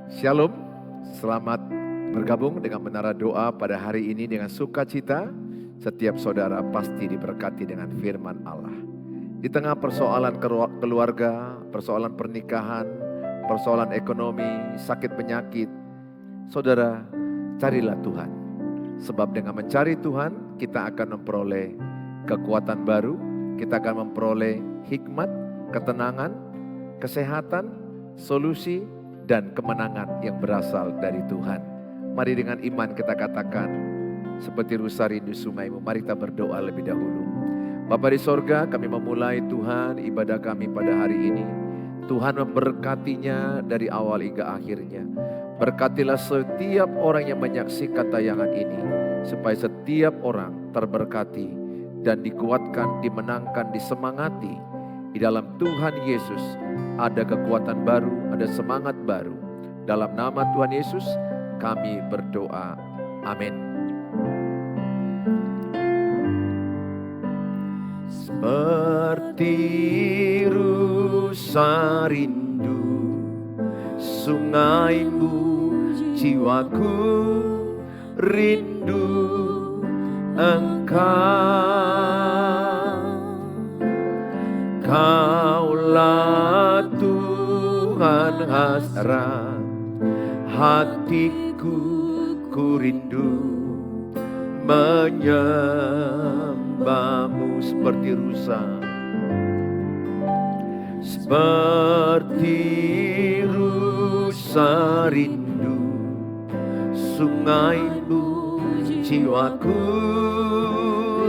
Shalom, selamat bergabung dengan Menara Doa pada hari ini dengan sukacita. Setiap saudara pasti diberkati dengan firman Allah. Di tengah persoalan keluarga, persoalan pernikahan, persoalan ekonomi, sakit penyakit, saudara carilah Tuhan. Sebab dengan mencari Tuhan kita akan memperoleh kekuatan baru, kita akan memperoleh hikmat, ketenangan, kesehatan, solusi, dan kemenangan yang berasal dari Tuhan. Mari dengan iman kita katakan, seperti rusa rindu sungaimu, mari kita berdoa lebih dahulu. Bapa di sorga, kami memulai Tuhan ibadah kami pada hari ini. Tuhan memberkatinya dari awal hingga akhirnya. Berkatilah setiap orang yang menyaksikan tayangan ini, supaya setiap orang terberkati dan dikuatkan, dimenangkan, disemangati. Di dalam Tuhan Yesus ada kekuatan baru, ada semangat baru. Dalam nama Tuhan Yesus kami berdoa. Amin. Seperti rusa rindu sungaimu, jiwaku rindu Engkau. Kaulah Tuhan hasrat hatiku, ku rindu menyembahmu seperti rusa. Seperti rusa rindu sungaimu, jiwaku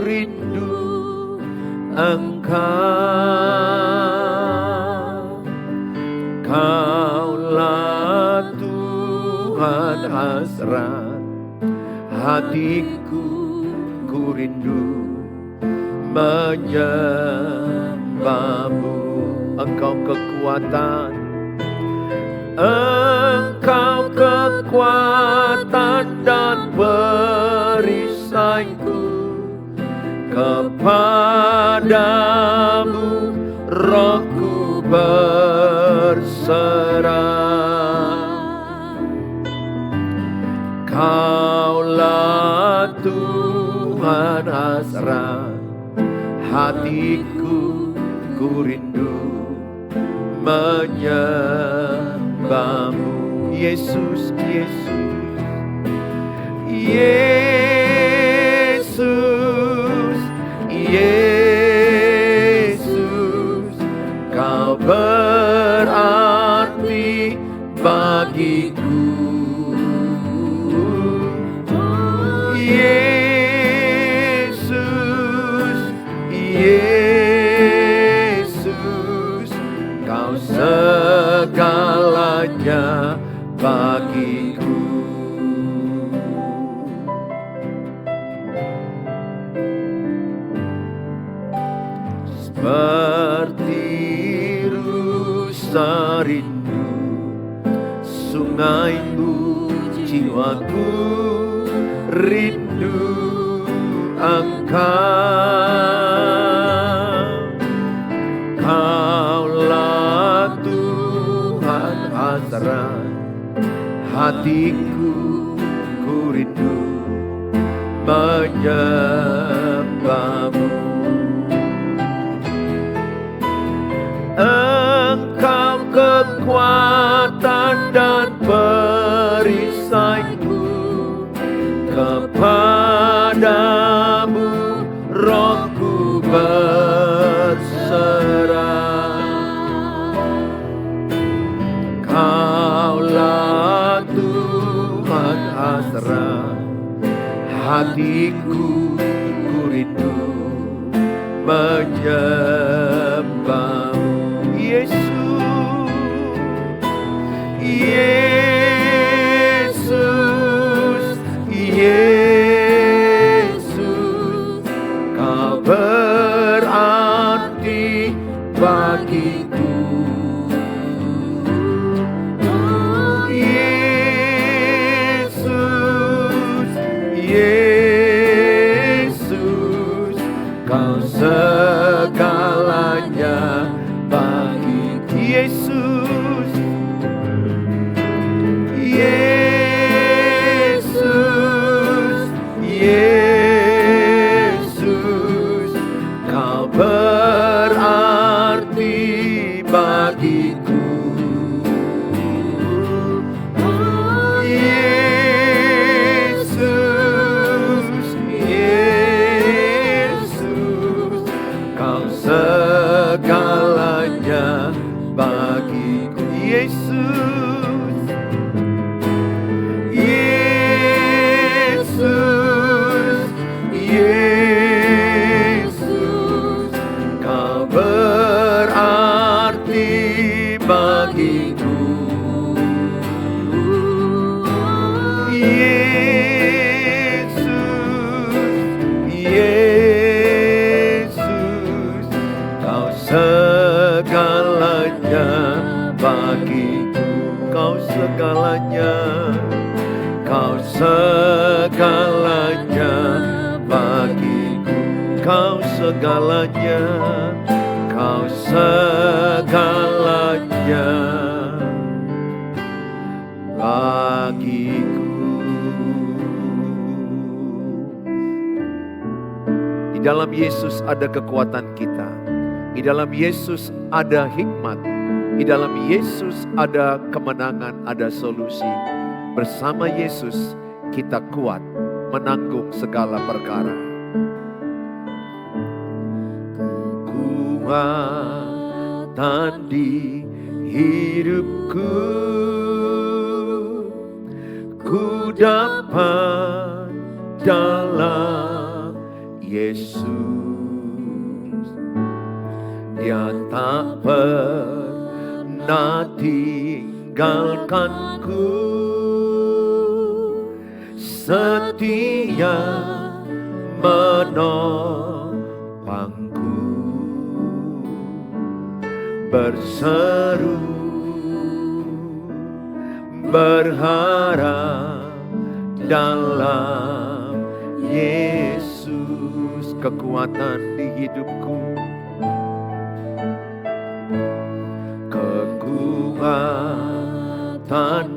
rindu Engkau. Kaulah Tuhan hasrat hatiku, ku rindu menyembahmu. Engkau kekuatan, Engkau kekuatan dan perisaiku. Kepadamu rohku berserah. Kaulah Tuhan hasrat hatiku, ku rindu menyembahmu. Yesus, Yesus, Yesus, Yesus, Kau berarti bagiku. Yesus, Yesus, Kau segalanya bagiku. Seperti rusa rindu sungaimu, jiwaku rindu Engkau. Kaulah Tuhan hasrat hatiku, ku rindu menyembahmu. Engkau kekuatan dan perisaiku. Kepadamu rohku berserah. Kaulah Tuhan hasrat hatiku, ku rindu menyembahmu. Yesus, Yesus, Yesus, Kau berarti bagiku. Yesus, Yesus, Kau segala bagiku. Yesus, Yesus, Kau segalanya bagiku. Yesus, Yesus, Yesus, Kau berarti bagiku. Yesus, Yesus, Kau segalanya bagiku. Kau segalanya, Kau segalanya bagiku. Kau segalanya, Kau segalanya bagiku. Di dalam Yesus ada kekuatan kita. Di dalam Yesus ada hikmat. Di dalam Yesus ada kemenangan, ada solusi. Bersama Yesus kita kuat menanggung segala perkara. Kekuatan di hidupku, ku dapat dalam Yesus. Dia tak pernah tinggalkanku, setia menopangku, berseru berharap dalam Yesus. Kekuatan di hidupku, kekuatan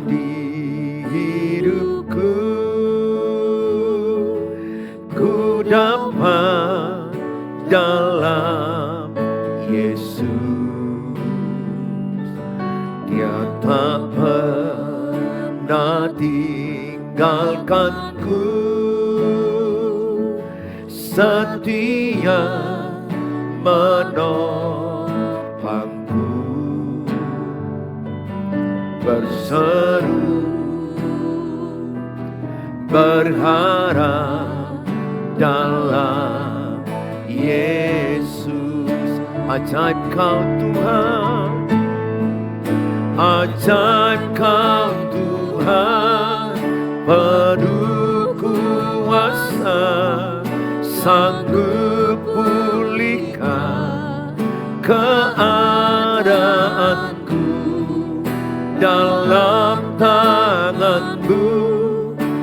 di hidupku, ku dapat dalam Yesus. Dia tak pernah tinggalkanku, setia menopangku, berseru berharap dalam Yesus. Ajaib Kau Tuhan, ajaib Kau Tuhan, penuh kuasa, sanggup pulihkan keadaanku. Dalam tangan-Mu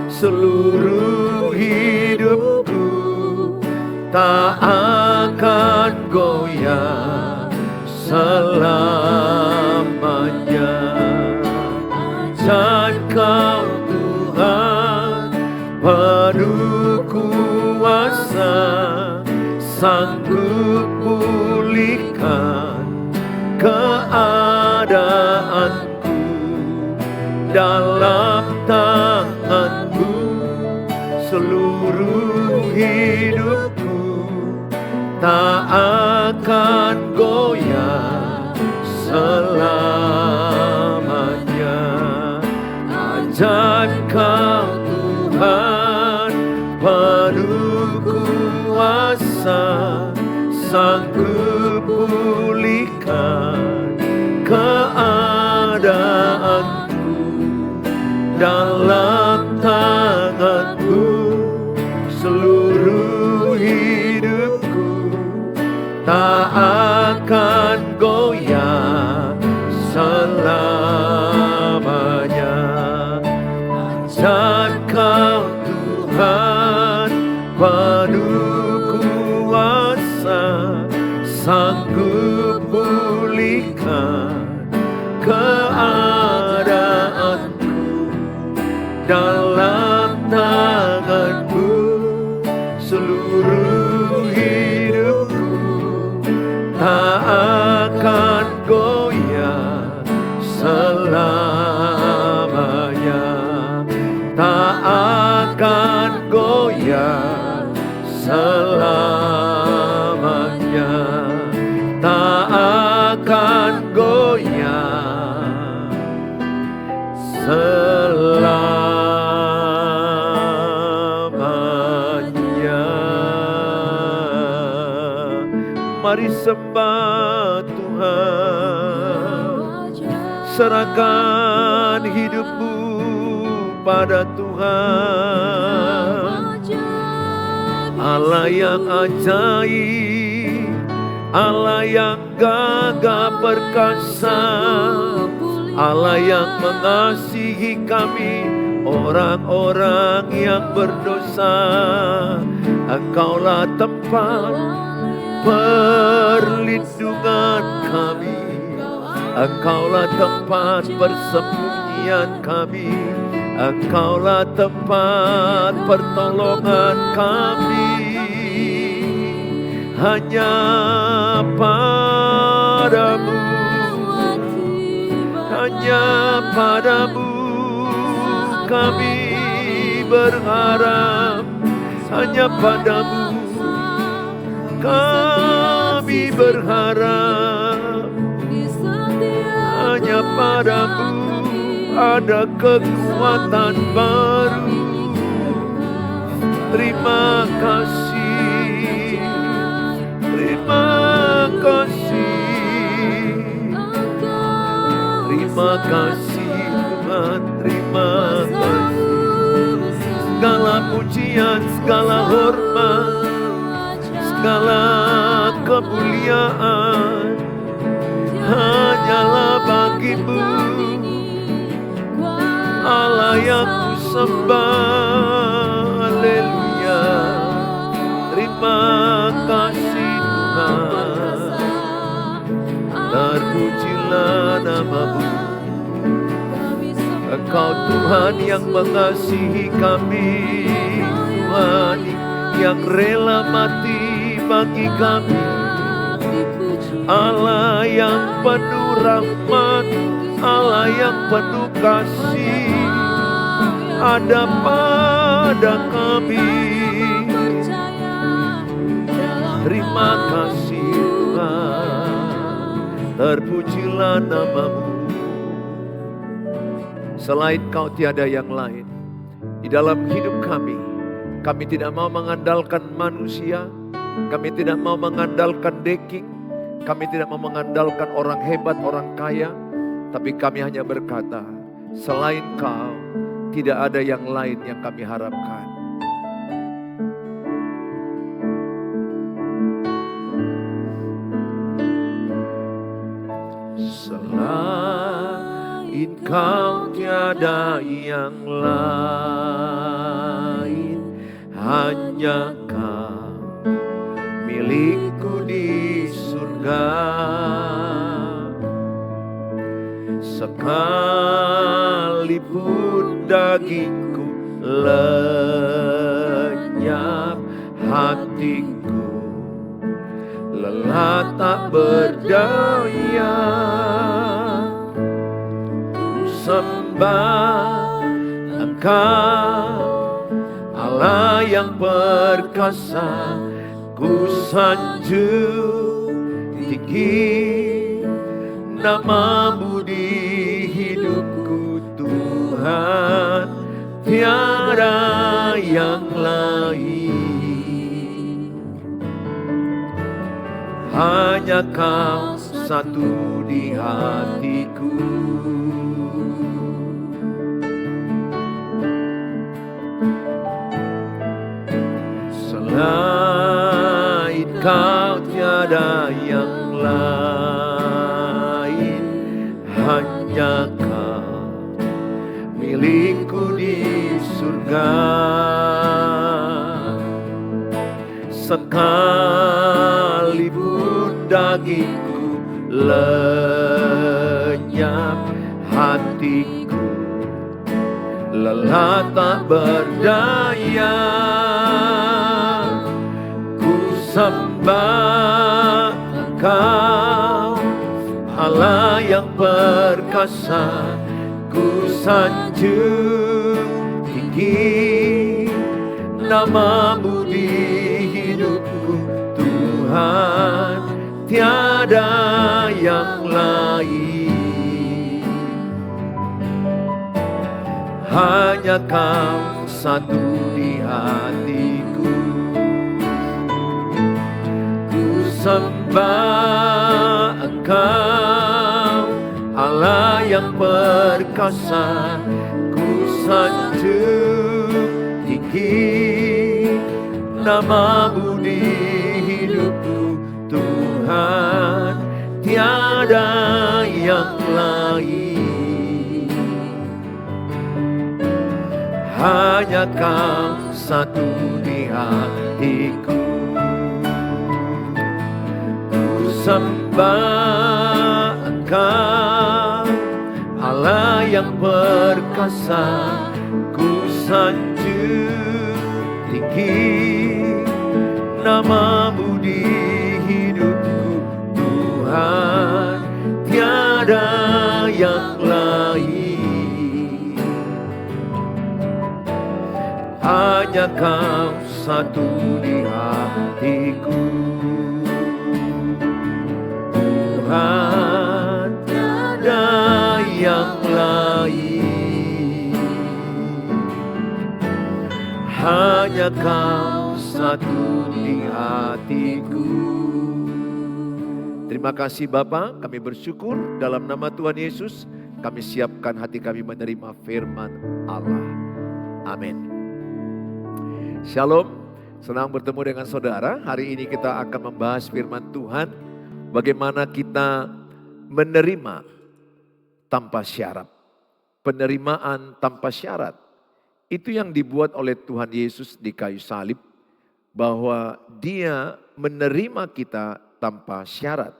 seluruh hidupku tak akan goyah selamanya. Ajaib Kau Tuhan, penuh kuasa, sanggup pulihkan keadaanku. Dalam tangan-Mu seluruh hidupku tak akan goyah selamanya. Ajaib Kau Tuhan, penuh kuasa, sanggup pulihkan keadaanku. Dalam tangan-Mu seluruh hidupku tak akan goyah selamanya. Ajaib Kau Tuhan, penuh kuasa, sanggup pulihkan keadaanku. Dalam tangan-Mu seluruh hidupku tak akan goyah sembah Tuhan. Serahkan hidupmu pada Tuhan. Allah yang ajaib, Allah yang gagah perkasa, Allah yang mengasihi kami orang-orang yang berdosa. Engkaulah tempat perlindungan kami, Engkaulah tempat persembunyian kami, Engkaulah tempat pertolongan kami. Hanya padamu, hanya padamu kami berharap, hanya padamu kami berharap, hanya padamu ada kekuatan baru. Terima kasih, terima kasih, terima kasih Tuhan, terima kasih. Segala pujian, segala hormat, segala kemuliaan hanyalah bagimu, Allah yang ku sembah. Haleluya. Terima kasih Tuhan, terpujilah nama-Mu. Engkau Tuhan yang mengasihi kami, Tuhan yang rela mati bagi kami, Allah yang penuh rahmat, Allah yang penuh kasih ada pada kami. Terima kasih Tuhan, terpujilah nama-Mu. Selain Kau tiada yang lain di dalam hidup kami. Kami tidak mau mengandalkan manusia, kami tidak mau mengandalkan daging, kami tidak mau mengandalkan orang hebat, orang kaya, tapi kami hanya berkata, selain Kau tidak ada yang lain yang kami harapkan. Selain Kau tiada yang lain, hanya Kau milikku di surga. Sekalipun dagingku lenyap, hatiku lelah tak berdaya. Ku sembah Engkau, Allah yang perkasa. Ku sanjung tinggi nama-Mu di hidupku Tuhan, tiada yang lain. Hanya Kau satu di hatiku. Selain Kau tiada yang lain, hanya Kau milikku di surga. Sekalipun dagingku lenyap, hatiku lelah tak berdaya. Ku sembah Engkau, Allah yang perkasa. Ku sanjung tinggi nama-Mu di hidupku Tuhan, tiada yang lain. Hanya Kau satu di hatiku. Ku sembah sembah Engkau, Allah yang perkasa. Ku sanjung tinggi nama-Mu di hidupku, Tuhan, tiada yang lain. Hanya Kau satu di hatiku. Ku sembah Engkau, Allah yang perkasa. Ku sanjung tinggi nama-Mu di hidupku, Tuhan, tiada yang lain. Hanya Kau satu di hatiku, Tuhan, tiada yang lain. Hanya Kau satu di hatiku. Terima kasih Bapa, kami bersyukur dalam nama Tuhan Yesus. Kami siapkan hati kami menerima firman Allah. Amin. Shalom, senang bertemu dengan saudara. Hari ini kita akan membahas firman Tuhan. Bagaimana kita menerima tanpa syarat. Penerimaan tanpa syarat. Itu yang dibuat oleh Tuhan Yesus di kayu salib. Bahwa Dia menerima kita tanpa syarat.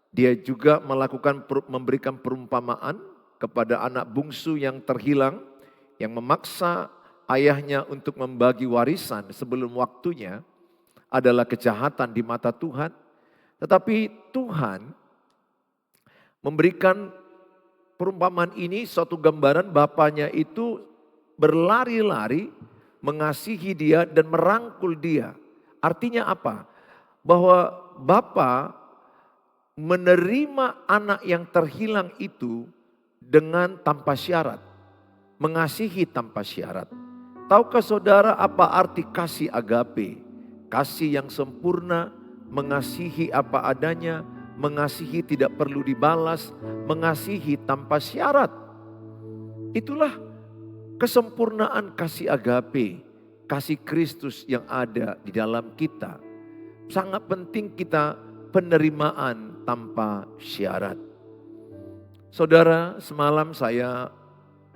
Dia juga memberikan perumpamaan kepada anak bungsu yang terhilang, yang memaksa ayahnya untuk membagi warisan sebelum waktunya adalah kejahatan di mata Tuhan. Tetapi Tuhan memberikan perumpamaan ini suatu gambaran bapaknya itu berlari-lari mengasihi dia dan merangkul dia. Artinya apa? Bahwa Bapa menerima anak yang terhilang itu dengan tanpa syarat. Mengasihi tanpa syarat. Tahukah saudara apa arti kasih agape? Kasih yang sempurna, mengasihi apa adanya, mengasihi tidak perlu dibalas, mengasihi tanpa syarat. Itulah kesempurnaan kasih agape, kasih Kristus yang ada di dalam kita. Sangat penting kita penerimaan tanpa syarat. Saudara, semalam saya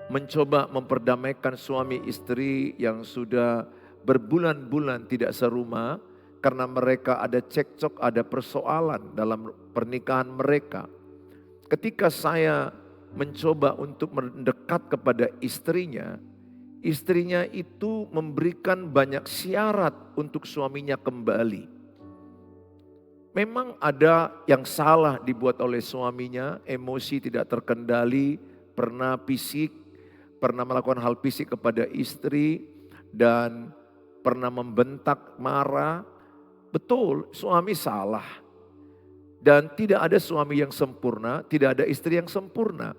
mencoba memperdamaikan suami istri yang sudah berbulan-bulan tidak serumah karena mereka ada cekcok, ada persoalan dalam pernikahan mereka. Ketika saya mencoba untuk mendekat kepada istrinya, istrinya itu memberikan banyak syarat untuk suaminya kembali. Memang ada yang salah dibuat oleh suaminya, emosi tidak terkendali, pernah melakukan hal fisik kepada istri, dan pernah membentak, marah. Betul, suami salah. Dan tidak ada suami yang sempurna, tidak ada istri yang sempurna.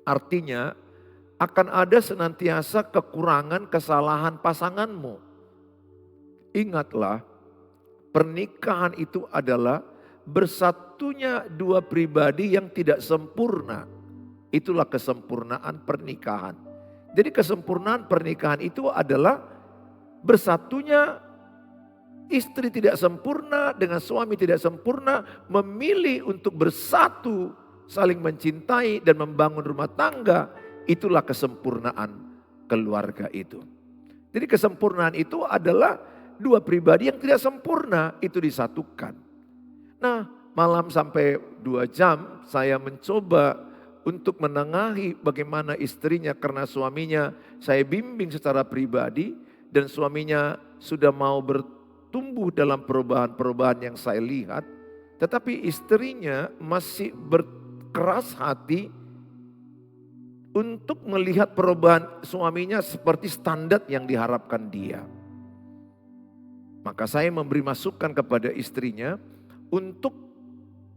Artinya akan ada senantiasa kekurangan, kesalahan pasanganmu. Ingatlah, pernikahan itu adalah bersatunya dua pribadi yang tidak sempurna. Itulah kesempurnaan pernikahan. Jadi kesempurnaan pernikahan itu adalah bersatunya istri tidak sempurna dengan suami tidak sempurna, memilih untuk bersatu, saling mencintai dan membangun rumah tangga. Itulah kesempurnaan keluarga itu. Jadi kesempurnaan itu adalah dua pribadi yang tidak sempurna itu disatukan. Nah, malam sampai 2 jam saya mencoba untuk menengahi bagaimana istrinya, karena suaminya saya bimbing secara pribadi dan suaminya sudah mau bertumbuh dalam perubahan-perubahan yang saya lihat. Tetapi istrinya masih berkeras hati untuk melihat perubahan suaminya seperti standar yang diharapkan dia. Maka saya memberi masukan kepada istrinya untuk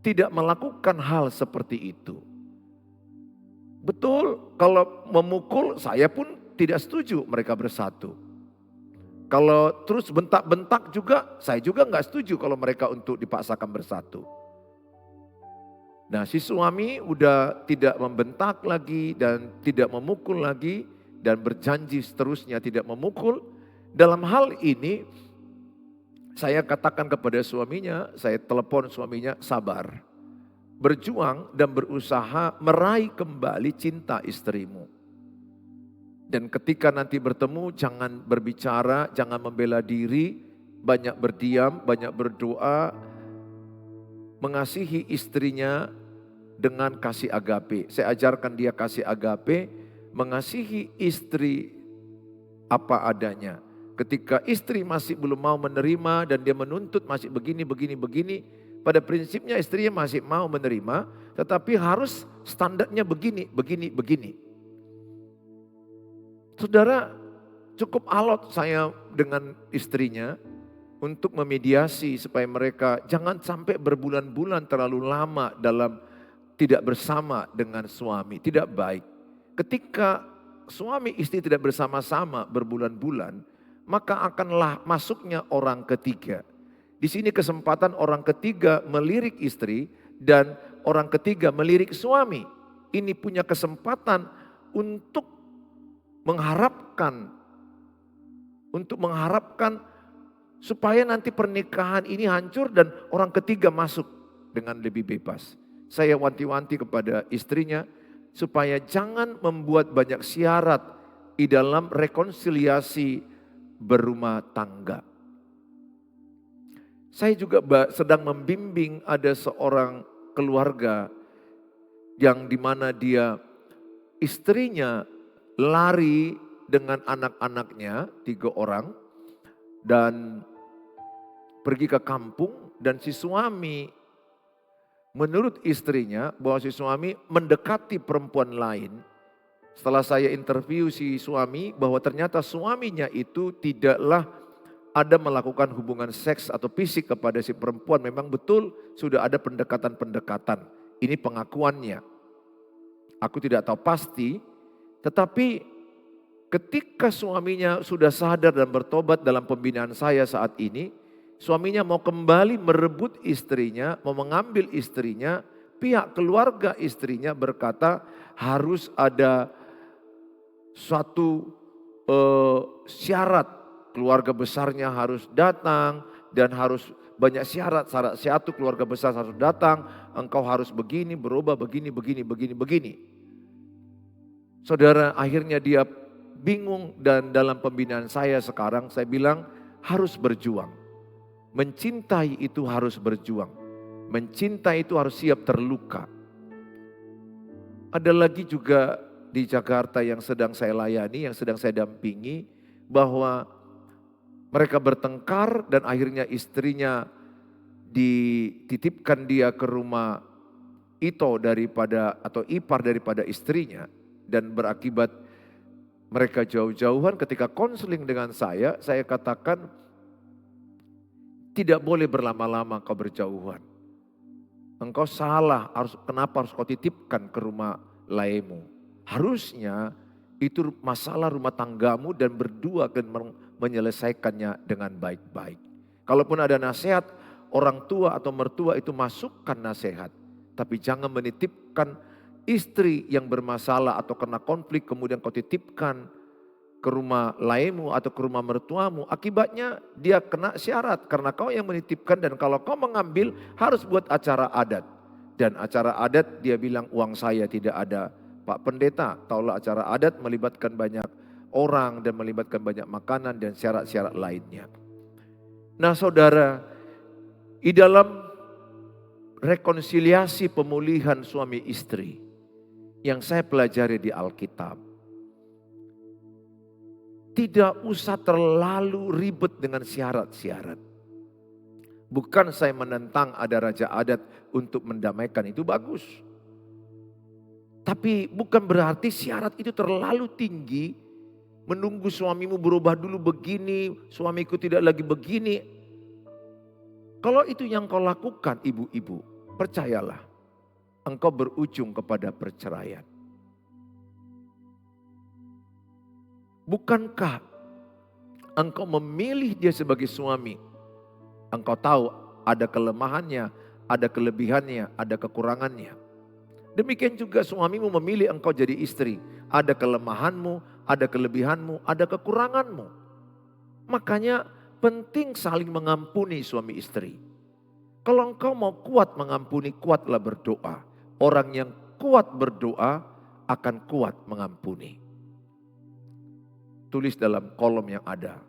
tidak melakukan hal seperti itu. Betul, kalau memukul saya pun tidak setuju mereka bersatu. Kalau terus bentak-bentak juga, saya juga nggak setuju kalau mereka untuk dipaksakan bersatu. Nah, si suami udah tidak membentak lagi dan tidak memukul lagi dan berjanji seterusnya tidak memukul. Dalam hal ini saya katakan kepada suaminya, saya telepon suaminya, sabar. Berjuang dan berusaha meraih kembali cinta istrimu. Dan ketika nanti bertemu jangan berbicara, jangan membela diri, banyak berdiam, banyak berdoa, mengasihi istrinya dengan kasih agape. Saya ajarkan dia kasih agape, mengasihi istri apa adanya. Ketika istri masih belum mau menerima dan dia menuntut masih begini, pada prinsipnya istrinya masih mau menerima, tetapi harus standarnya begini. Saudara, cukup alot saya dengan istrinya untuk memediasi supaya mereka jangan sampai berbulan-bulan terlalu lama dalam tidak bersama dengan suami, tidak baik. Ketika suami istri tidak bersama-sama berbulan-bulan, maka akanlah masuknya orang ketiga. Di sini kesempatan orang ketiga melirik istri dan orang ketiga melirik suami. Ini punya kesempatan untuk mengharapkan supaya nanti pernikahan ini hancur dan orang ketiga masuk dengan lebih bebas. Saya wanti-wanti kepada istrinya supaya jangan membuat banyak syarat di dalam rekonsiliasi berumah tangga. Saya juga sedang membimbing ada seorang keluarga yang dimana dia istrinya lari dengan anak-anaknya 3 orang dan pergi ke kampung dan si suami menurut istrinya bahwa si suami mendekati perempuan lain. Setelah saya interview si suami bahwa ternyata suaminya itu tidaklah ada melakukan hubungan seks atau fisik kepada si perempuan. Memang betul sudah ada pendekatan-pendekatan. Ini pengakuannya. Aku tidak tahu pasti. Tetapi ketika suaminya sudah sadar dan bertobat dalam pembinaan saya saat ini, suaminya mau kembali merebut istrinya, mau mengambil istrinya, pihak keluarga istrinya berkata harus ada suatu syarat, keluarga besarnya harus datang dan harus banyak syarat satu keluarga besar harus datang, engkau harus begini, berubah begini. Saudara, akhirnya dia bingung dan dalam pembinaan saya sekarang saya bilang harus berjuang. Mencintai itu harus berjuang. Mencintai itu harus siap terluka. Ada lagi juga di Jakarta yang sedang saya layani, yang sedang saya dampingi, bahwa mereka bertengkar dan akhirnya istrinya dititipkan dia ke rumah ipar daripada istrinya. Dan berakibat mereka jauh-jauhan. Ketika konseling dengan saya katakan tidak boleh berlama-lama kau berjauhan. Engkau salah, kenapa harus kau titipkan ke rumah lainmu? Harusnya itu masalah rumah tanggamu dan berdua akan menyelesaikannya dengan baik-baik. Kalaupun ada nasihat, orang tua atau mertua itu masukkan nasihat. Tapi jangan menitipkan istri yang bermasalah atau kena konflik kemudian kau titipkan ke rumah lainmu atau ke rumah mertuamu. Akibatnya dia kena syarat karena kau yang menitipkan dan kalau kau mengambil harus buat acara adat. Dan acara adat dia bilang uang saya tidak ada. Pak Pendeta, taulah acara adat melibatkan banyak orang dan melibatkan banyak makanan dan syarat-syarat lainnya. Nah saudara, di dalam rekonsiliasi pemulihan suami istri yang saya pelajari di Alkitab, tidak usah terlalu ribet dengan syarat-syarat. Bukan saya menentang ada raja adat untuk mendamaikan, itu bagus. Tapi bukan berarti syarat itu terlalu tinggi, menunggu suamimu berubah dulu begini, suamiku tidak lagi begini. Kalau itu yang kau lakukan ibu-ibu, percayalah, engkau berujung kepada perceraian. Bukankah engkau memilih dia sebagai suami, engkau tahu ada kelemahannya, ada kelebihannya, ada kekurangannya. Demikian juga suamimu memilih engkau jadi istri. Ada kelemahanmu, ada kelebihanmu, ada kekuranganmu. Makanya penting saling mengampuni suami istri. Kalau engkau mau kuat mengampuni, kuatlah berdoa. Orang yang kuat berdoa akan kuat mengampuni. Tulis dalam kolom yang ada.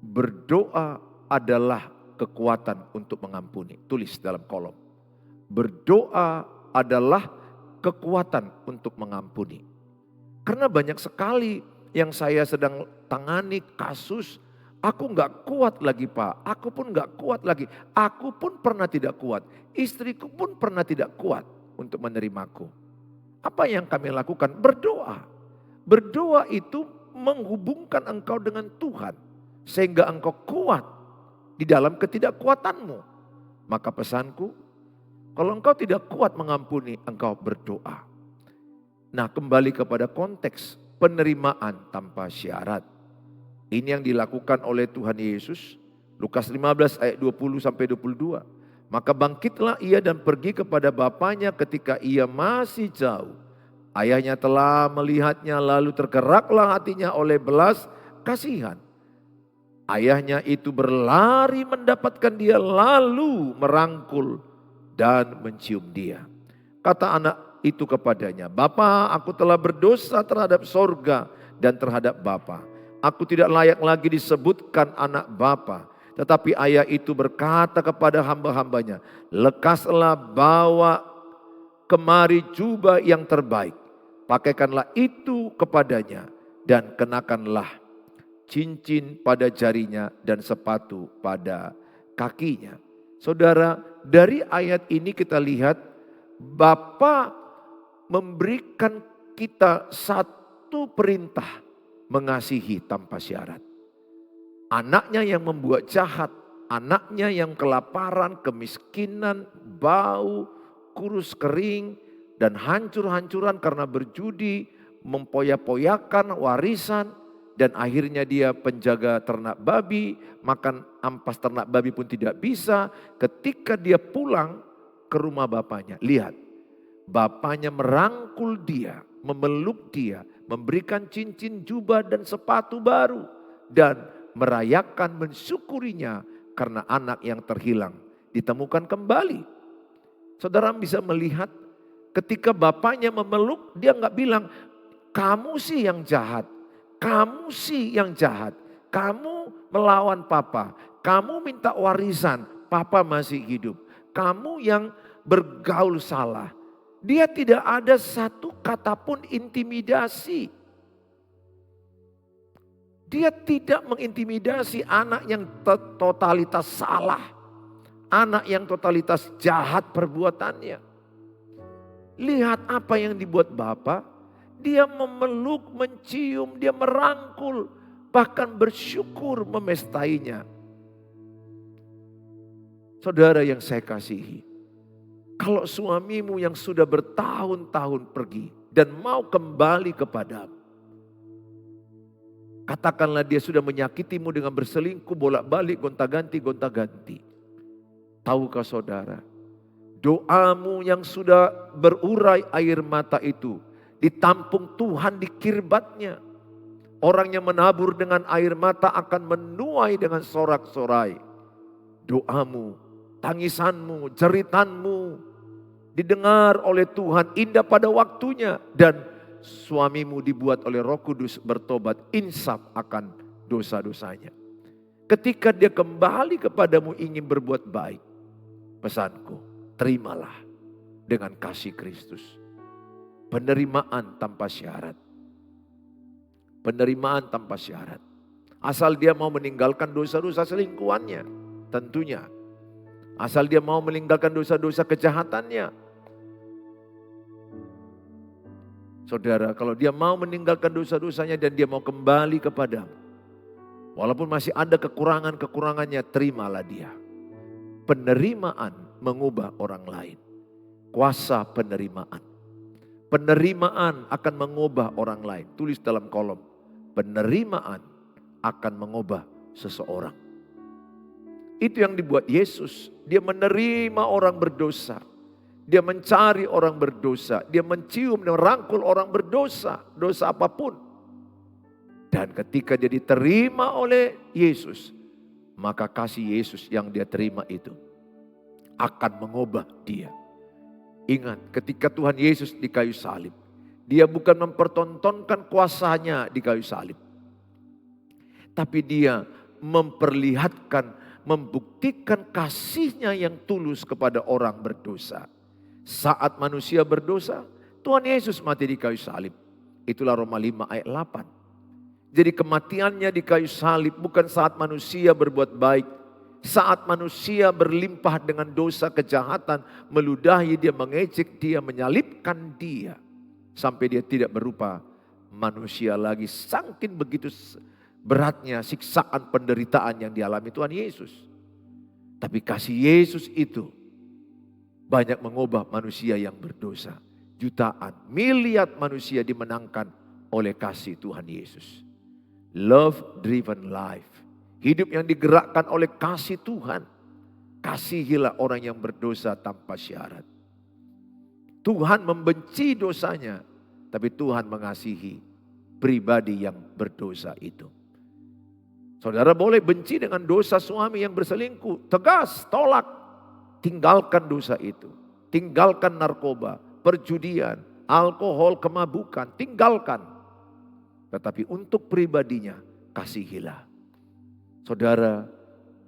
Berdoa adalah kekuatan untuk mengampuni. Tulis dalam kolom. Berdoa adalah kekuatan untuk mengampuni. Karena banyak sekali yang saya sedang tangani kasus, aku gak kuat lagi Pak, aku pun gak kuat lagi. Aku pun pernah tidak kuat, istriku pun pernah tidak kuat untuk menerimaku. Apa yang kami lakukan? Berdoa. Berdoa itu menghubungkan engkau dengan Tuhan. Sehingga engkau kuat di dalam ketidakkuatanmu. Maka pesanku, kalau engkau tidak kuat mengampuni, engkau berdoa. Nah, kembali kepada konteks penerimaan tanpa syarat. Ini yang dilakukan oleh Tuhan Yesus. Lukas 15 ayat 20 sampai 22. Maka bangkitlah ia dan pergi kepada bapaknya ketika ia masih jauh. Ayahnya telah melihatnya lalu tergeraklah hatinya oleh belas kasihan. Ayahnya itu berlari mendapatkan dia lalu merangkul dan mencium dia. Kata anak itu kepadanya, "Bapa, aku telah berdosa terhadap sorga dan terhadap Bapa. Aku tidak layak lagi disebutkan anak Bapa." Tetapi ayah itu berkata kepada hamba-hambanya, "Lekaslah bawa kemari jubah yang terbaik. Pakaikanlah itu kepadanya dan kenakanlah cincin pada jarinya dan sepatu pada kakinya." Saudara, dari ayat ini kita lihat Bapa memberikan kita satu perintah, mengasihi tanpa syarat. Anaknya yang membuat jahat, anaknya yang kelaparan, kemiskinan, bau, kurus kering, dan hancur-hancuran karena berjudi, mempoya-poyakan warisan, dan akhirnya dia penjaga ternak babi, makan ampas ternak babi pun tidak bisa. Ketika dia pulang ke rumah bapaknya, lihat, bapaknya merangkul dia, memeluk dia, memberikan cincin, jubah dan sepatu baru, dan merayakan mensyukurinya karena anak yang terhilang ditemukan kembali. Saudara bisa melihat ketika bapaknya memeluk, dia nggak bilang, "Kamu sih yang jahat. Kamu sih yang jahat. Kamu melawan papa. Kamu minta warisan. Papa masih hidup. Kamu yang bergaul salah." Dia tidak ada satu kata pun intimidasi. Dia tidak mengintimidasi anak yang totalitas salah. Anak yang totalitas jahat perbuatannya. Lihat apa yang dibuat Bapa. Dia memeluk, mencium, dia merangkul, bahkan bersyukur memestainya. Saudara yang saya kasihi, kalau suamimu yang sudah bertahun-tahun pergi dan mau kembali kepadamu, katakanlah dia sudah menyakitimu dengan berselingkuh, bolak-balik, gonta-ganti. Tahukah saudara, doamu yang sudah berurai air mata itu ditampung Tuhan di kirbatnya. Orang yang menabur dengan air mata akan menuai dengan sorak-sorai. Doamu, tangisanmu, jeritanmu didengar oleh Tuhan, indah pada waktunya. Dan suamimu dibuat oleh Roh Kudus bertobat, insaf akan dosa-dosanya. Ketika dia kembali kepadamu ingin berbuat baik, pesanku, terimalah dengan kasih Kristus. Penerimaan tanpa syarat. Penerimaan tanpa syarat. Asal dia mau meninggalkan dosa-dosa selingkuhannya, tentunya. Asal dia mau meninggalkan dosa-dosa kejahatannya. Saudara, kalau dia mau meninggalkan dosa-dosanya dan dia mau kembali kepadamu, walaupun masih ada kekurangan-kekurangannya, terimalah dia. Penerimaan mengubah orang lain. Kuasa penerimaan. Penerimaan akan mengubah orang lain. Tulis dalam kolom. Penerimaan akan mengubah seseorang. Itu yang dibuat Yesus. Dia menerima orang berdosa. Dia mencari orang berdosa. Dia mencium dan merangkul orang berdosa. Dosa apapun. Dan ketika dia diterima oleh Yesus, maka kasih Yesus yang dia terima itu akan mengubah dia. Ingat, ketika Tuhan Yesus di kayu salib, dia bukan mempertontonkan kuasanya di kayu salib. Tapi dia memperlihatkan, membuktikan kasihnya yang tulus kepada orang berdosa. Saat manusia berdosa, Tuhan Yesus mati di kayu salib. Itulah Roma 5 ayat 8. Jadi kematiannya di kayu salib bukan saat manusia berbuat baik. Saat manusia berlimpah dengan dosa kejahatan, meludahi dia, mengejek dia, menyalibkan dia. Sampai dia tidak berupa manusia lagi. Saking begitu beratnya siksaan penderitaan yang dialami Tuhan Yesus. Tapi kasih Yesus itu banyak mengubah manusia yang berdosa. Jutaan, miliar manusia dimenangkan oleh kasih Tuhan Yesus. Love driven life. Hidup yang digerakkan oleh kasih Tuhan. Kasihilah orang yang berdosa tanpa syarat. Tuhan membenci dosanya, tapi Tuhan mengasihi pribadi yang berdosa itu. Saudara boleh benci dengan dosa suami yang berselingkuh. Tegas, tolak. Tinggalkan dosa itu. Tinggalkan narkoba, perjudian, alkohol, kemabukan. Tinggalkan. Tetapi untuk pribadinya, kasihilah. Saudara,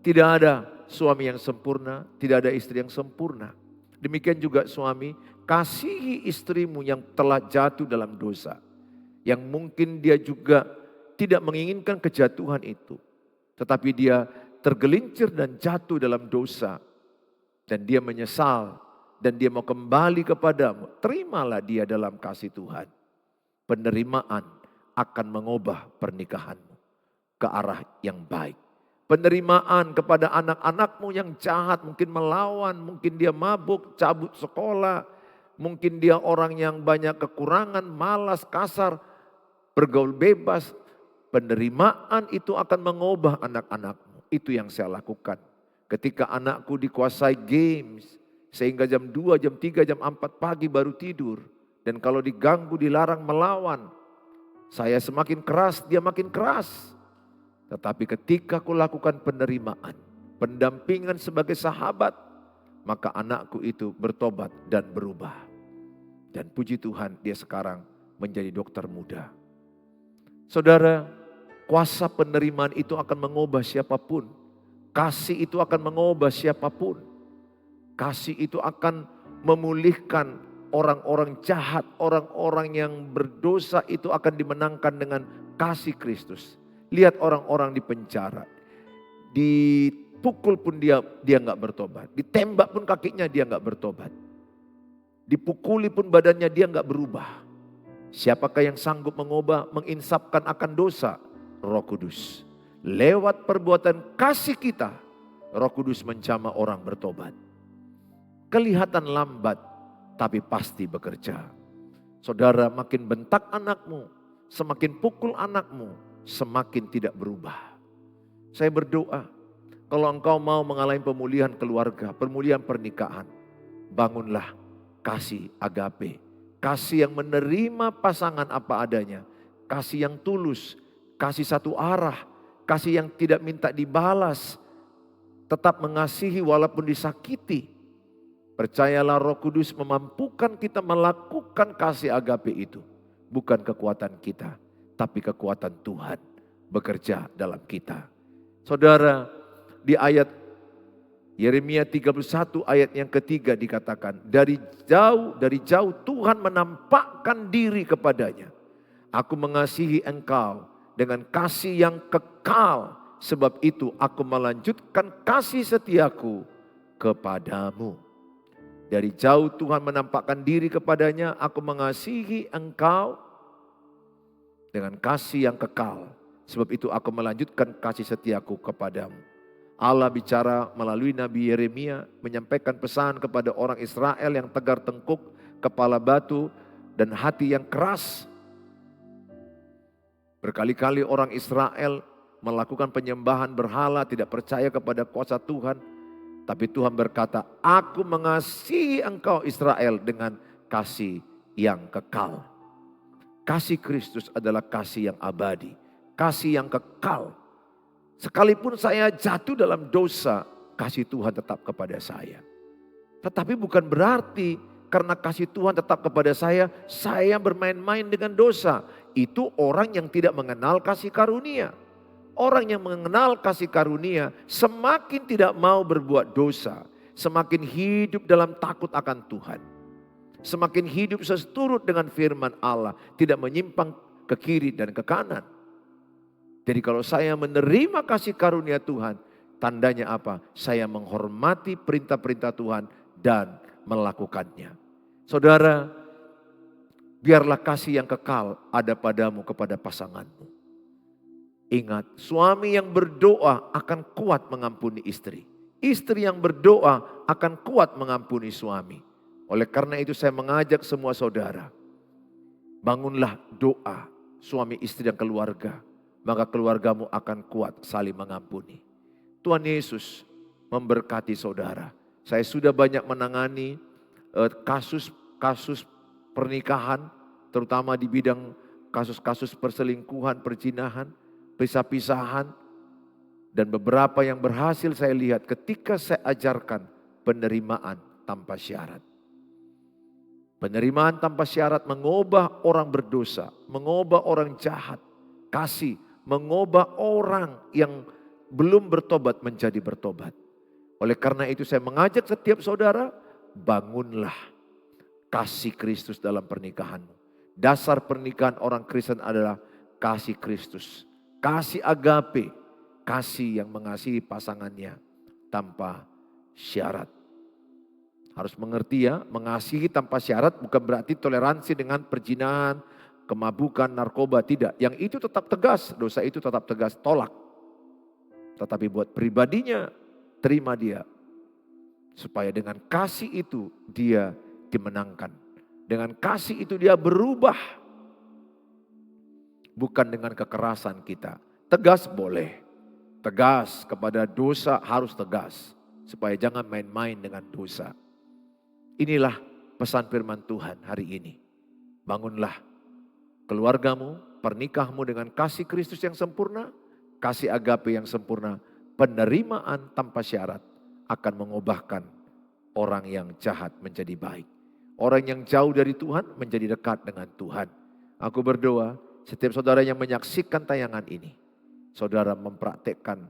tidak ada suami yang sempurna, tidak ada istri yang sempurna. Demikian juga suami, kasihi istrimu yang telah jatuh dalam dosa. Yang mungkin dia juga tidak menginginkan kejatuhan itu. Tetapi dia tergelincir dan jatuh dalam dosa. Dan dia menyesal. Dan dia mau kembali kepadamu. Terimalah dia dalam kasih Tuhan. Penerimaan akan mengubah pernikahanmu ke arah yang baik. Penerimaan kepada anak-anakmu yang jahat, mungkin melawan, mungkin dia mabuk, cabut sekolah, mungkin dia orang yang banyak kekurangan, malas, kasar, bergaul bebas. Penerimaan itu akan mengubah anak-anakmu. Itu yang saya lakukan. Ketika anakku dikuasai games, sehingga jam 2, jam 3, jam 4 pagi baru tidur. Dan kalau diganggu, dilarang melawan. Saya semakin keras, dia makin keras. Tetapi ketika aku lakukan penerimaan, pendampingan sebagai sahabat, maka anakku itu bertobat dan berubah. Dan puji Tuhan, dia sekarang menjadi dokter muda. Saudara, kuasa penerimaan itu akan mengubah siapapun. Kasih itu akan mengubah siapapun. Kasih itu akan memulihkan orang-orang jahat, orang-orang yang berdosa itu akan dimenangkan dengan kasih Kristus. Lihat orang-orang di penjara. Dipukul pun dia nggak bertobat. Ditembak pun kakinya dia nggak bertobat. Dipukuli pun badannya dia nggak berubah. Siapakah yang sanggup mengubah, menginsapkan akan dosa? Roh Kudus. Lewat perbuatan kasih kita, Roh Kudus menjamah orang bertobat. Kelihatan lambat, tapi pasti bekerja. Saudara, makin bentak anakmu, semakin pukul anakmu, semakin tidak berubah. Saya berdoa, kalau engkau mau mengalami pemulihan keluarga, pemulihan pernikahan, bangunlah kasih agape. Kasih yang menerima pasangan apa adanya. Kasih yang tulus, kasih satu arah, kasih yang tidak minta dibalas. Tetap mengasihi walaupun disakiti. Percayalah Roh Kudus memampukan kita melakukan kasih agape itu. Bukan kekuatan kita, tapi kekuatan Tuhan bekerja dalam kita. Saudara, di ayat Yeremia 31 ayat yang ketiga dikatakan, dari jauh Tuhan menampakkan diri kepadanya. Aku mengasihi engkau dengan kasih yang kekal, sebab itu aku melanjutkan kasih setiaku kepadamu. Dari jauh Tuhan menampakkan diri kepadanya, aku mengasihi engkau dengan kasih yang kekal. Sebab itu aku melanjutkan kasih setiaku kepadamu. Allah bicara melalui Nabi Yeremia, menyampaikan pesan kepada orang Israel yang tegar tengkuk, kepala batu, dan hati yang keras. Berkali-kali orang Israel melakukan penyembahan berhala, tidak percaya kepada kuasa Tuhan. Tapi Tuhan berkata, aku mengasihi engkau Israel dengan kasih yang kekal. Kasih Kristus adalah kasih yang abadi, kasih yang kekal. Sekalipun saya jatuh dalam dosa, kasih Tuhan tetap kepada saya. Tetapi bukan berarti karena kasih Tuhan tetap kepada saya bermain-main dengan dosa. Itu orang yang tidak mengenal kasih karunia. Orang yang mengenal kasih karunia semakin tidak mau berbuat dosa. Semakin hidup dalam takut akan Tuhan. Semakin hidup seturut dengan firman Allah. Tidak menyimpang ke kiri dan ke kanan. Jadi kalau saya menerima kasih karunia Tuhan, tandanya apa? Saya menghormati perintah-perintah Tuhan dan melakukannya. Saudara, biarlah kasih yang kekal ada padamu kepada pasanganmu. Ingat, suami yang berdoa akan kuat mengampuni istri. Istri yang berdoa akan kuat mengampuni suami. Oleh karena itu saya mengajak semua saudara, bangunlah doa suami istri dan keluarga. Maka keluargamu akan kuat saling mengampuni. Tuhan Yesus memberkati saudara. Saya sudah banyak menangani kasus-kasus pernikahan, terutama di bidang kasus-kasus perselingkuhan, perzinahan, pisah-pisahan. Dan beberapa yang berhasil saya lihat ketika saya ajarkan penerimaan tanpa syarat. Penerimaan tanpa syarat mengubah orang berdosa, mengubah orang jahat, kasih, mengubah orang yang belum bertobat menjadi bertobat. Oleh karena itu saya mengajak setiap saudara, bangunlah kasih Kristus dalam pernikahanmu. Dasar pernikahan orang Kristen adalah kasih Kristus. Kasih agape, kasih yang mengasihi pasangannya tanpa syarat. Harus mengerti ya, mengasihi tanpa syarat bukan berarti toleransi dengan perzinahan, kemabukan, narkoba, tidak. Yang itu tetap tegas, dosa itu tetap tegas, tolak. Tetapi buat pribadinya, terima dia. Supaya dengan kasih itu dia dimenangkan. Dengan kasih itu dia berubah. Bukan dengan kekerasan kita. Tegas boleh. Tegas kepada dosa harus tegas. Supaya jangan main-main dengan dosa. Inilah pesan firman Tuhan hari ini. Bangunlah keluargamu, pernikahanmu dengan kasih Kristus yang sempurna, kasih agape yang sempurna, penerimaan tanpa syarat akan mengubahkan orang yang jahat menjadi baik. Orang yang jauh dari Tuhan menjadi dekat dengan Tuhan. Aku berdoa setiap saudara yang menyaksikan tayangan ini, saudara mempraktekkan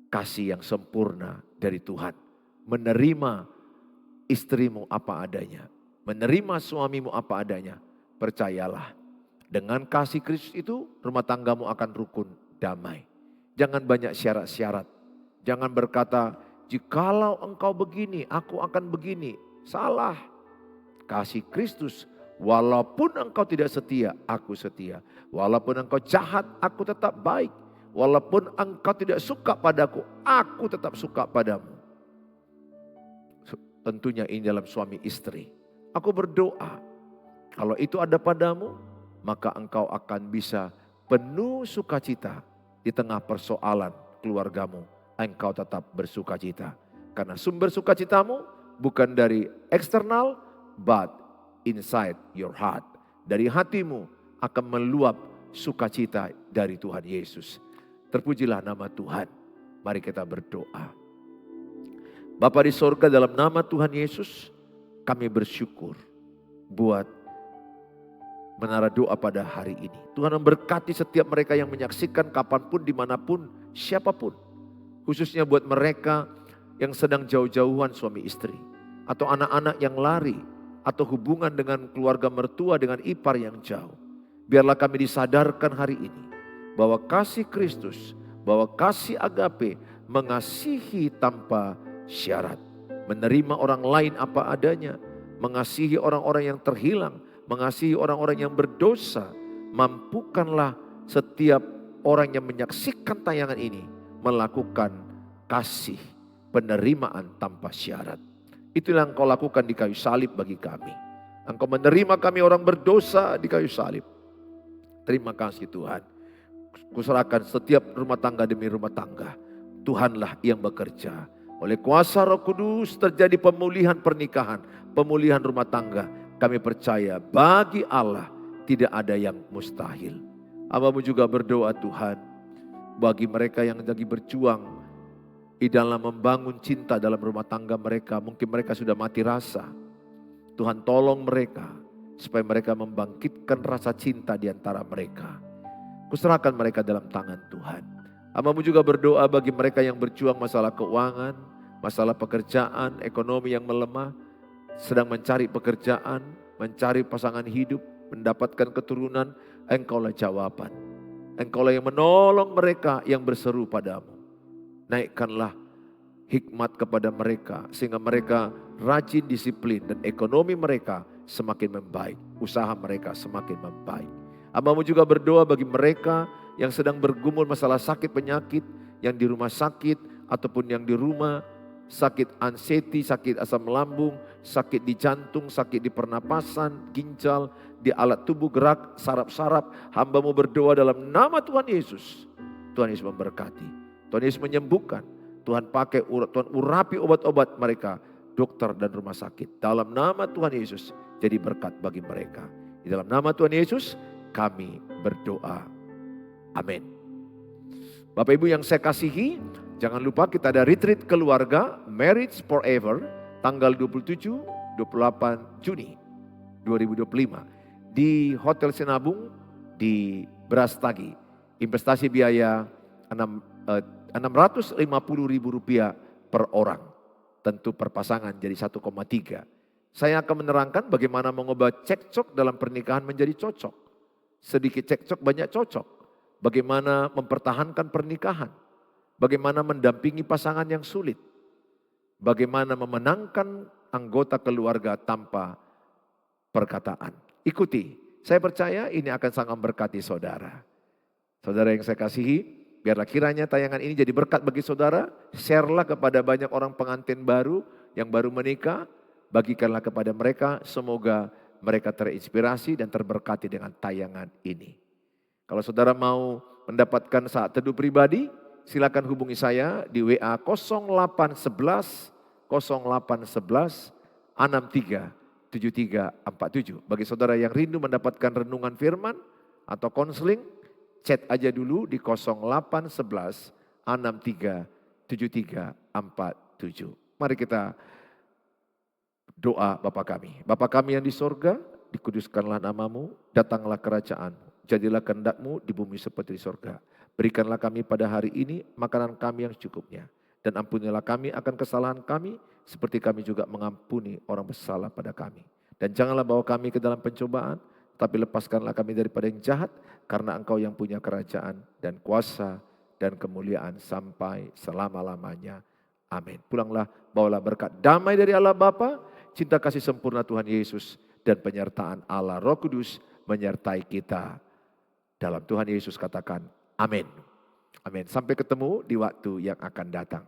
kasih yang sempurna dari Tuhan. Menerima istrimu apa adanya, menerima suamimu apa adanya. Percayalah, dengan kasih Kristus itu rumah tanggamu akan rukun, damai. Jangan banyak syarat-syarat. Jangan berkata, jikalau engkau begini, aku akan begini. Salah. Kasih Kristus, walaupun engkau tidak setia, aku setia. Walaupun engkau jahat, aku tetap baik. Walaupun engkau tidak suka padaku, aku tetap suka padamu. Tentunya ini dalam suami istri. Aku berdoa, kalau itu ada padamu, maka engkau akan bisa penuh sukacita di tengah persoalan keluargamu. Engkau tetap bersukacita. Karena sumber sukacitamu bukan dari eksternal, but inside your heart. Dari hatimu akan meluap sukacita dari Tuhan Yesus. Terpujilah nama Tuhan. Mari kita berdoa. Bapa di sorga, dalam nama Tuhan Yesus, kami bersyukur buat menara doa pada hari ini. Tuhan memberkati setiap mereka yang menyaksikan kapanpun, dimanapun, siapapun. Khususnya buat mereka yang sedang jauh-jauhan suami istri. Atau anak-anak yang lari. Atau hubungan dengan keluarga mertua dengan ipar yang jauh. Biarlah kami disadarkan hari ini bahwa kasih Kristus, bahwa kasih agape mengasihi tanpa syarat. Menerima orang lain apa adanya. Mengasihi orang-orang yang terhilang. Mengasihi orang-orang yang berdosa. Mampukanlah setiap orang yang menyaksikan tayangan ini melakukan kasih, penerimaan tanpa syarat. Itulah yang Engkau lakukan di kayu salib bagi kami. Engkau menerima kami orang berdosa di kayu salib. Terima kasih Tuhan. Kuserahkan setiap rumah tangga demi rumah tangga. Tuhanlah yang bekerja. Oleh kuasa Roh Kudus terjadi pemulihan pernikahan, pemulihan rumah tangga. Kami percaya bagi Allah tidak ada yang mustahil. Hamba-Mu juga berdoa Tuhan, bagi mereka yang lagi berjuang di dalam membangun cinta dalam rumah tangga mereka. Mungkin mereka sudah mati rasa. Tuhan tolong mereka supaya mereka membangkitkan rasa cinta di antara mereka. Kuserahkan mereka dalam tangan Tuhan. Hamba-Mu juga berdoa bagi mereka yang berjuang masalah keuangan, masalah pekerjaan, ekonomi yang melemah, sedang mencari pekerjaan, mencari pasangan hidup, mendapatkan keturunan. Engkaulah jawaban. Engkaulah yang menolong mereka yang berseru padamu. Naikkanlah hikmat kepada mereka sehingga mereka rajin disiplin dan ekonomi mereka semakin membaik, usaha mereka semakin membaik. Hamba-Mu juga berdoa bagi mereka yang sedang bergumul masalah sakit penyakit, yang di rumah sakit ataupun yang di rumah, sakit anxiety, sakit asam lambung, sakit di jantung, sakit di pernapasan, ginjal, di alat tubuh gerak, saraf-saraf. Hamba-Mu berdoa dalam nama Tuhan Yesus. Tuhan Yesus memberkati, Tuhan Yesus menyembuhkan. Tuhan pakai, Tuhan urapi obat-obat mereka, dokter dan rumah sakit. Dalam nama Tuhan Yesus jadi berkat bagi mereka. Di dalam nama Tuhan Yesus kami berdoa. Amin. Bapak Ibu yang saya kasihi, jangan lupa kita ada retreat keluarga Marriage Forever tanggal 27-28 Juni 2025 di Hotel Sinabung di Brastagi. Investasi biaya Rp650.000 per orang. Tentu per pasangan jadi 1,3. Saya akan menerangkan bagaimana mengubah cekcok dalam pernikahan menjadi cocok. Sedikit cekcok banyak cocok. Bagaimana mempertahankan pernikahan. Bagaimana mendampingi pasangan yang sulit. Bagaimana memenangkan anggota keluarga tanpa perkataan. Ikuti. Saya percaya ini akan sangat memberkati saudara. Saudara yang saya kasihi, biarlah kiranya tayangan ini jadi berkat bagi saudara. Sharelah kepada banyak orang pengantin baru yang baru menikah. Bagikanlah kepada mereka, semoga mereka terinspirasi dan terberkati dengan tayangan ini. Kalau saudara mau mendapatkan saat teduh pribadi, silakan hubungi saya di WA 0811 0811 63 7347. Bagi saudara yang rindu mendapatkan renungan firman atau konseling, chat aja dulu di 0811 63 7347. Mari kita doa Bapa kami. Bapa kami yang di sorga, dikuduskanlah namamu, datanglah kerajaan-Mu. Jadilah kehendak-Mu di bumi seperti di sorga. Berikanlah kami pada hari ini makanan kami yang secukupnya. Dan ampunilah kami akan kesalahan kami, seperti kami juga mengampuni orang bersalah pada kami. Dan janganlah bawa kami ke dalam pencobaan, tapi lepaskanlah kami daripada yang jahat, karena Engkau yang punya kerajaan dan kuasa dan kemuliaan sampai selama-lamanya. Amin. Pulanglah, bawalah berkat damai dari Allah Bapa, cinta kasih sempurna Tuhan Yesus, dan penyertaan Allah Roh Kudus menyertai kita. Dalam Tuhan Yesus katakan, amin. Amin. Sampai ketemu di waktu yang akan datang.